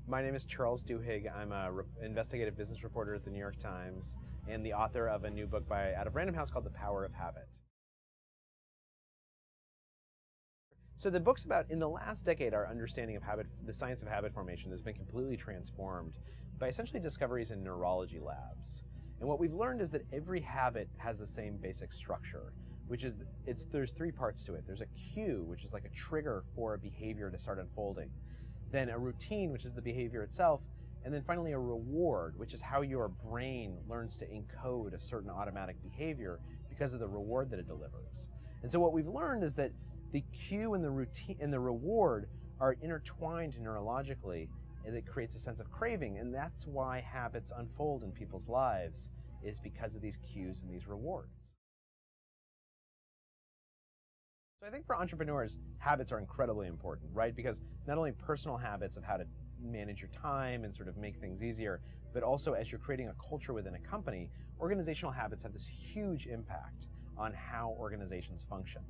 My name is Charles Duhigg. I'm an investigative business reporter at the New York Times and the author of a new book out of Random House called The Power of Habit. So the book's about, in the last decade, our understanding of habit, the science of habit formation has been completely transformed by essentially discoveries in neurology labs. And what we've learned is that every habit has the same basic structure, which is, there's three parts to it. There's a cue, which is like a trigger for a behavior to start unfolding. Then a routine, which is the behavior itself, and then finally a reward, which is how your brain learns to encode a certain automatic behavior because of the reward that it delivers. And so what we've learned is that the cue and the routine and the reward are intertwined neurologically, and it creates a sense of craving, and that's why habits unfold in people's lives, is because of these cues and these rewards. So I think for entrepreneurs, habits are incredibly important, right? Because not only personal habits of how to manage your time and sort of make things easier, but also as you're creating a culture within a company, organizational habits have this huge impact on how organizations function.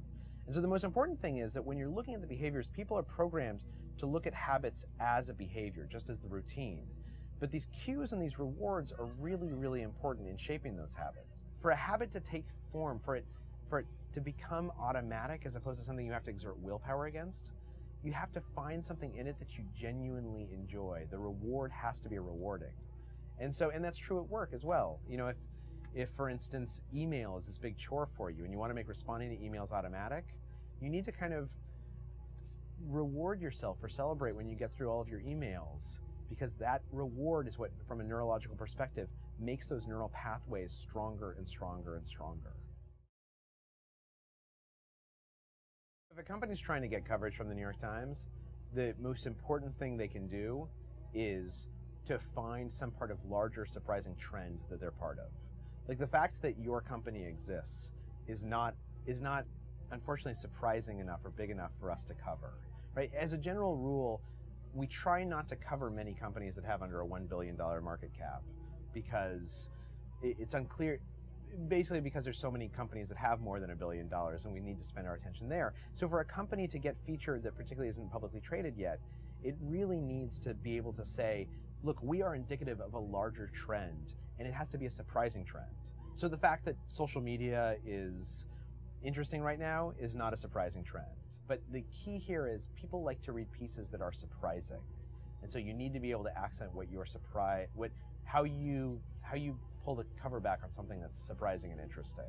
And so the most important thing is that when you're looking at the behaviors, people are programmed to look at habits as a behavior, just as the routine. But these cues and these rewards are really, really important in shaping those habits. For a habit to take form, for it to become automatic as opposed to something you have to exert willpower against, you have to find something in it that you genuinely enjoy. The reward has to be rewarding. And that's true at work as well. You know, if for instance, email is this big chore for you and you want to make responding to emails automatic, you need to kind of reward yourself or celebrate when you get through all of your emails, because that reward is what, from a neurological perspective, makes those neural pathways stronger and stronger and stronger. If a company's trying to get coverage from the New York Times, the most important thing they can do is to find some part of larger, surprising trend that they're part of. Like the fact that your company exists is not unfortunately surprising enough or big enough for us to cover, right? As a general rule, we try not to cover many companies that have under a $1 billion market cap because it's unclear. Basically because there's so many companies that have more than $1 billion and we need to spend our attention there. So for a company to get featured that particularly isn't publicly traded yet, it really needs to be able to say, look, we are indicative of a larger trend, and it has to be a surprising trend. So the fact that social media is interesting right now is not a surprising trend. But the key here is people like to read pieces that are surprising. And so you need to be able to accent what your surprise, how you pull the cover back on something that's surprising and interesting.